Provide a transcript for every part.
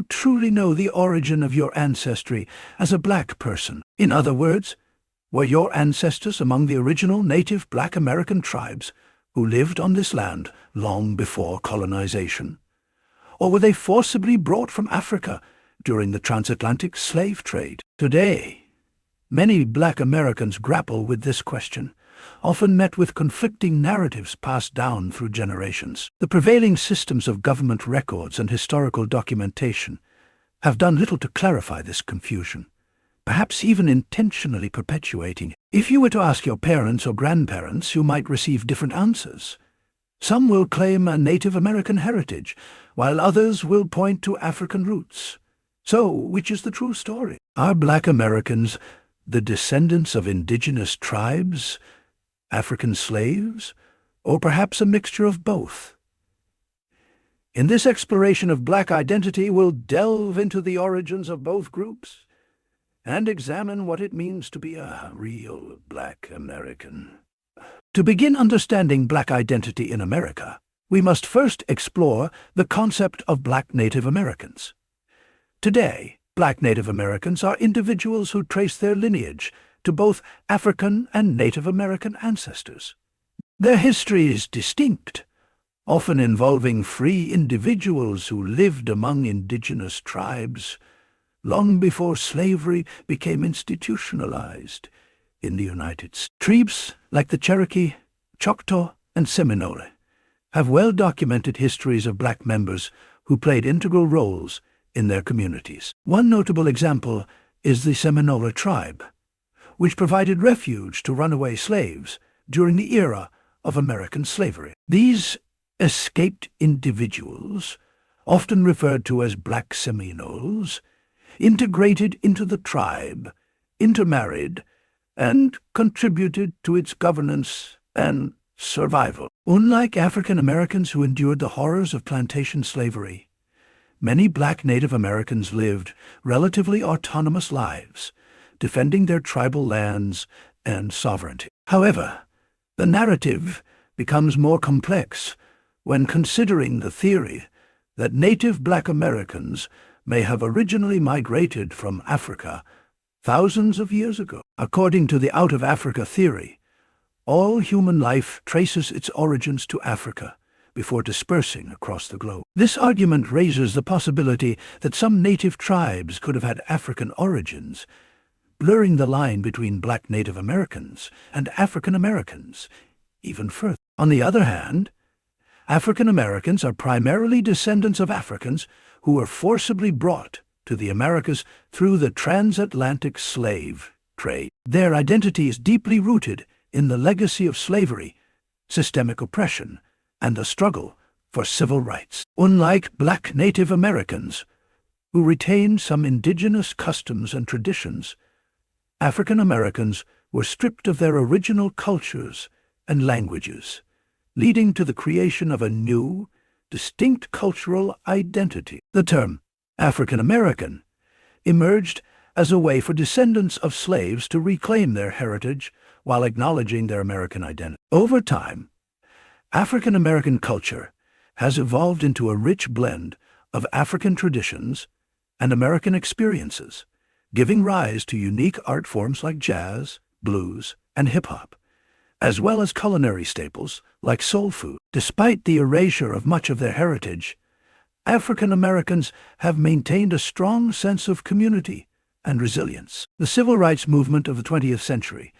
you truly know the origin of your ancestry as a black person? In other words, were your ancestors among the original native Black American tribes who lived on this land long before colonization? Or were they forcibly brought from Africa during the transatlantic slave trade? Today, many Black Americans grapple with this question, often met with conflicting narratives passed down through generations. The prevailing systems of government records and historical documentation have done little to clarify this confusion, perhaps even intentionally perpetuating it. If you were to ask your parents or grandparents, you might receive different answers. Some will claim a Native American heritage, while others will point to African roots. So, which is the true story? Are Black Americans the descendants of indigenous tribes, African slaves, or perhaps a mixture of both? In this exploration of Black identity, we'll delve into the origins of both groups and examine what it means to be a real Black American. To begin understanding Black identity in America, we must first explore the concept of Black Native Americans. Today, Black Native Americans are individuals who trace their lineage to both African and Native American ancestors. Their history is distinct, often involving free individuals who lived among indigenous tribes long before slavery became institutionalized in the United States. Tribes like the Cherokee, Choctaw, and Seminole have well-documented histories of Black members who played integral roles in their communities. One notable example is the Seminole tribe, which provided refuge to runaway slaves during the era of American slavery. These escaped individuals, often referred to as Black Seminoles, integrated into the tribe, intermarried, and contributed to its governance and survival. Unlike African Americans who endured the horrors of plantation slavery, many Black Native Americans lived relatively autonomous lives, defending their tribal lands and sovereignty. However, the narrative becomes more complex when considering the theory that Native Black Americans may have originally migrated from Africa thousands of years ago. According to the out-of-Africa theory, all human life traces its origins to Africa before dispersing across the globe. This argument raises the possibility that some native tribes could have had African origins, blurring the line between Black Native Americans and African Americans even further. On the other hand, African Americans are primarily descendants of Africans who were forcibly brought to the Americas through the transatlantic slave trade. Their identity is deeply rooted in the legacy of slavery, systemic oppression, and the struggle for civil rights. Unlike Black Native Americans, who retained some indigenous customs and traditions, African Americans were stripped of their original cultures and languages, leading to the creation of a new, distinct cultural identity. The term African American emerged as a way for descendants of slaves to reclaim their heritage while acknowledging their American identity. Over time, African American culture has evolved into a rich blend of African traditions and American experiences, giving rise to unique art forms like jazz, blues, and hip-hop, as well as culinary staples like soul food. Despite the erasure of much of their heritage, African Americans have maintained a strong sense of community and resilience. The civil rights movement of the 20th century,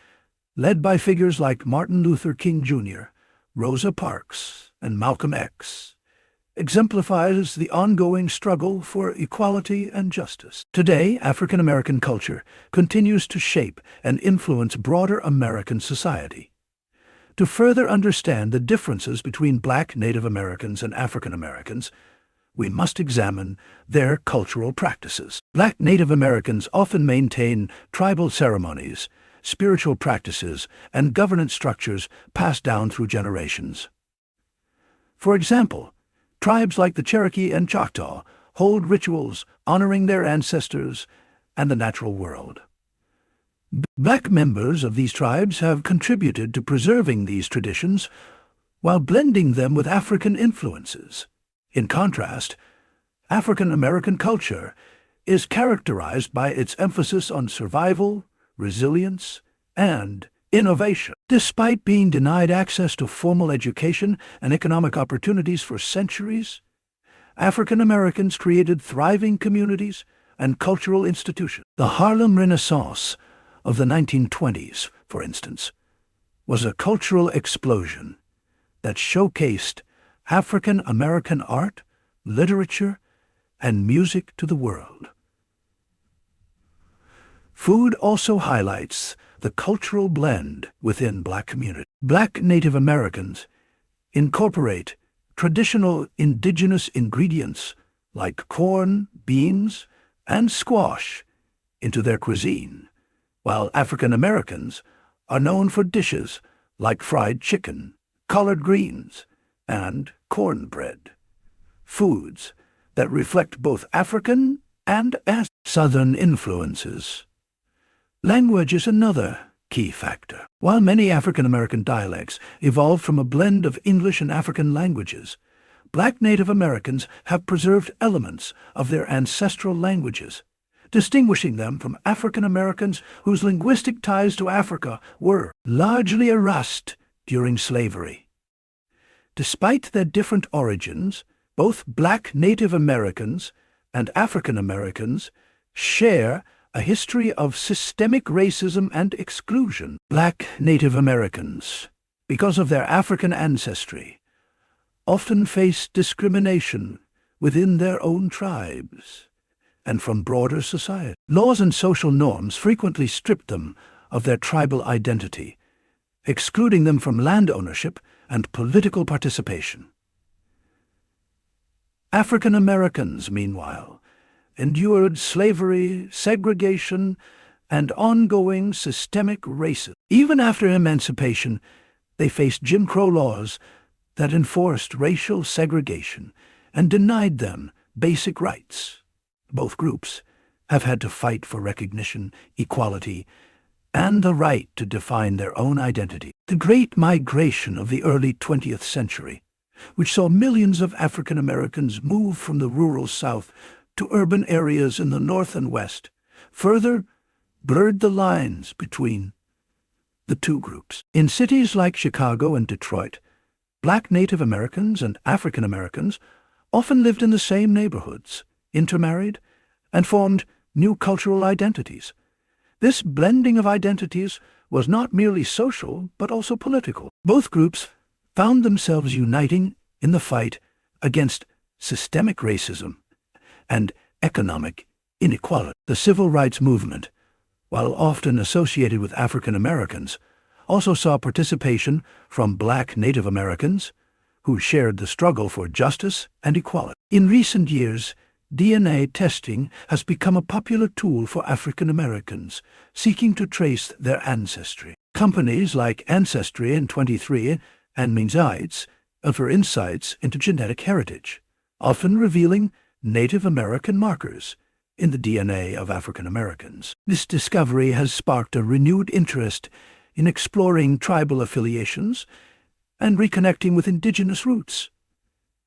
led by figures like Martin Luther King Jr., Rosa Parks, and Malcolm X, exemplifies the ongoing struggle for equality and justice. Today, African American culture continues to shape and influence broader American society. To further understand the differences between Black Native Americans and African Americans, we must examine their cultural practices. Black Native Americans often maintain tribal ceremonies, spiritual practices, and governance structures passed down through generations. For example, tribes like the Cherokee and Choctaw hold rituals honoring their ancestors and the natural world. Black members of these tribes have contributed to preserving these traditions while blending them with African influences. In contrast, African American culture is characterized by its emphasis on survival, resilience, and innovation. Despite being denied access to formal education and economic opportunities for centuries, African Americans created thriving communities and cultural institutions. The Harlem Renaissance of the 1920s, for instance, was a cultural explosion that showcased African American art, literature, and music to the world. Food also highlights the cultural blend within Black communities. Black Native Americans incorporate traditional indigenous ingredients like corn, beans, and squash into their cuisine, while African Americans are known for dishes like fried chicken, collard greens, and cornbread, foods that reflect both African and Southern influences. Language is another key factor. While many African American dialects evolved from a blend of English and African languages, Black Native Americans have preserved elements of their ancestral languages, distinguishing them from African Americans whose linguistic ties to Africa were largely erased during slavery. Despite their different origins, both Black Native Americans and African Americans share a history of systemic racism and exclusion. Black Native Americans, because of their African ancestry, often face discrimination within their own tribes and from broader society. Laws and social norms frequently strip them of their tribal identity, excluding them from land ownership and political participation. African Americans, meanwhile, endured slavery, segregation, and ongoing systemic racism. Even after emancipation, they faced Jim Crow laws that enforced racial segregation and denied them basic rights. Both groups have had to fight for recognition, equality, and the right to define their own identity. The Great Migration of the early 20th century, which saw millions of African Americans move from the rural South to urban areas in the North and West, further blurred the lines between the two groups. In cities like Chicago and Detroit, Black Native Americans and African Americans often lived in the same neighborhoods, intermarried, and formed new cultural identities. This blending of identities was not merely social, but also political. Both groups found themselves uniting in the fight against systemic racism and economic inequality. The civil rights movement, while often associated with African Americans, also saw participation from Black Native Americans who shared the struggle for justice and equality. In recent years, DNA testing has become a popular tool for African Americans seeking to trace their ancestry. Companies like Ancestry and 23 and Minzites offer insights into genetic heritage, often revealing Native American markers in the DNA of African Americans. This discovery has sparked a renewed interest in exploring tribal affiliations and reconnecting with indigenous roots.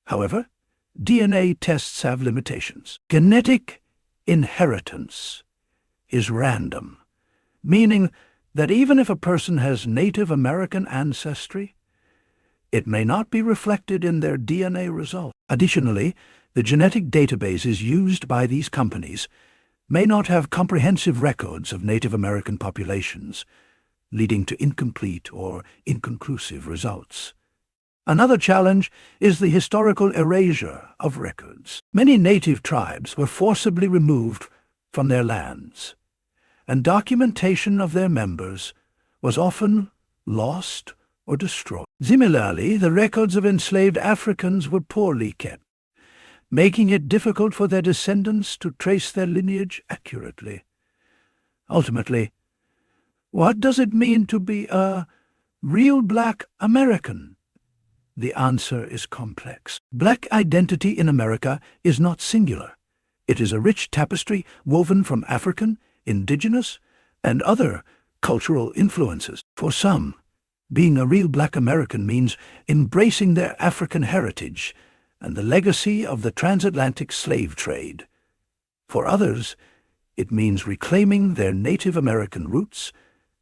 However, DNA tests have limitations. Genetic inheritance is random, meaning that even if a person has Native American ancestry, it may not be reflected in their DNA result. Additionally, the genetic databases used by these companies may not have comprehensive records of Native American populations, leading to incomplete or inconclusive results. Another challenge is the historical erasure of records. Many native tribes were forcibly removed from their lands, and documentation of their members was often lost or destroyed. Similarly, the records of enslaved Africans were poorly kept, making it difficult for their descendants to trace their lineage accurately. Ultimately, what does it mean to be a real Black American? The answer is complex. Black identity in America is not singular. It is a rich tapestry woven from African, Indigenous, and other cultural influences. For some, being a real Black American means embracing their African heritage and the legacy of the transatlantic slave trade. For others, it means reclaiming their Native American roots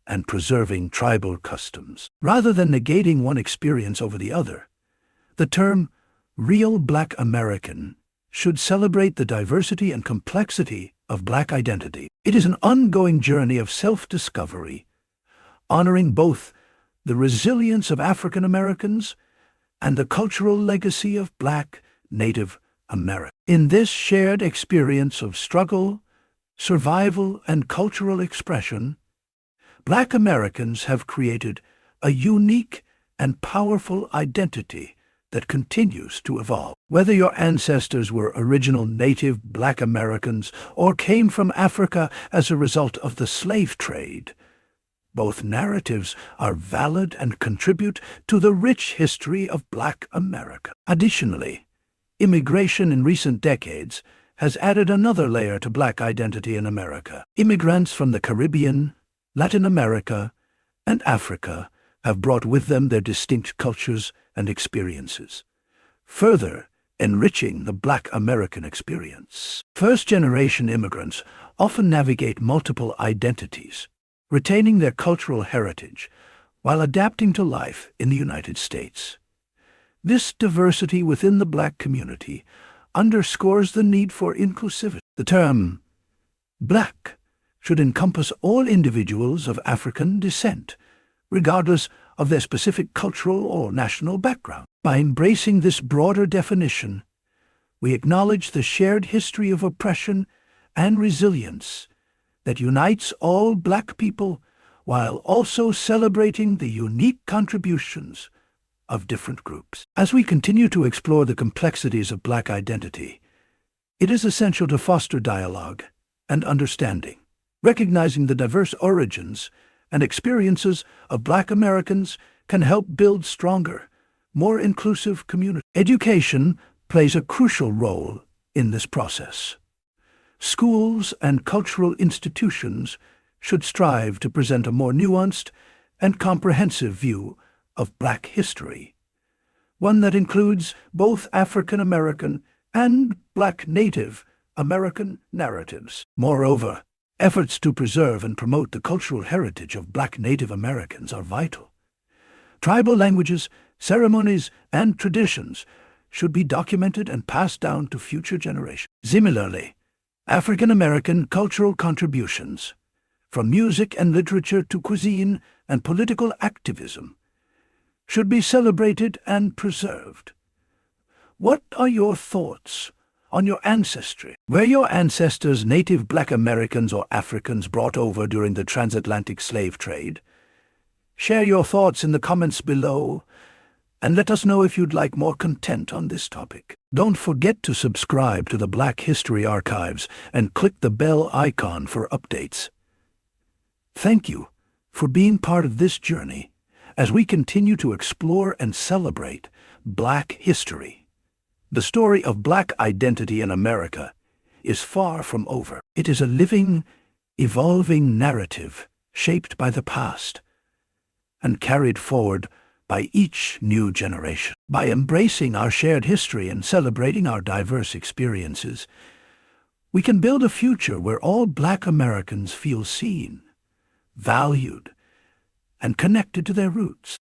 and preserving tribal customs. Rather than negating one experience over the other, the term real Black American should celebrate the diversity and complexity of Black identity. It is an ongoing journey of self-discovery, honoring both the resilience of African Americans and the cultural legacy of Black Native Americans. In this shared experience of struggle, survival, and cultural expression, Black Americans have created a unique and powerful identity that continues to evolve. Whether your ancestors were original native Black Americans or came from Africa as a result of the slave trade, both narratives are valid and contribute to the rich history of Black America. Additionally, immigration in recent decades has added another layer to Black identity in America. Immigrants from the Caribbean, Latin America, and Africa have brought with them their distinct cultures and experiences, further enriching the Black American experience. First-generation immigrants often navigate multiple identities, retaining their cultural heritage while adapting to life in the United States. This diversity within the Black community underscores the need for inclusivity. The term Black should encompass all individuals of African descent, regardless of their specific cultural or national background. By embracing this broader definition, we acknowledge the shared history of oppression and resilience that unites all Black people while also celebrating the unique contributions of different groups. As we continue to explore the complexities of Black identity, it is essential to foster dialogue and understanding, recognizing the diverse origins and experiences of Black Americans can help build stronger, more inclusive communities. Education plays a crucial role in this process. Schools and cultural institutions should strive to present a more nuanced and comprehensive view of Black history, one that includes both African American and Black Native American narratives. Moreover, efforts to preserve and promote the cultural heritage of Black Native Americans are vital. Tribal languages, ceremonies, and traditions should be documented and passed down to future generations. Similarly, African American cultural contributions, from music and literature to cuisine and political activism, should be celebrated and preserved. What are your thoughts on your ancestry? Were your ancestors native Black Americans or Africans brought over during the transatlantic slave trade? Share your thoughts in the comments below, and let us know if you'd like more content on this topic. Don't forget to subscribe to the Black History Archives and click the bell icon for updates. Thank you for being part of this journey as we continue to explore and celebrate Black history. The story of Black identity in America is far from over. It is a living, evolving narrative shaped by the past and carried forward by each new generation. By embracing our shared history and celebrating our diverse experiences, we can build a future where all Black Americans feel seen, valued, and connected to their roots.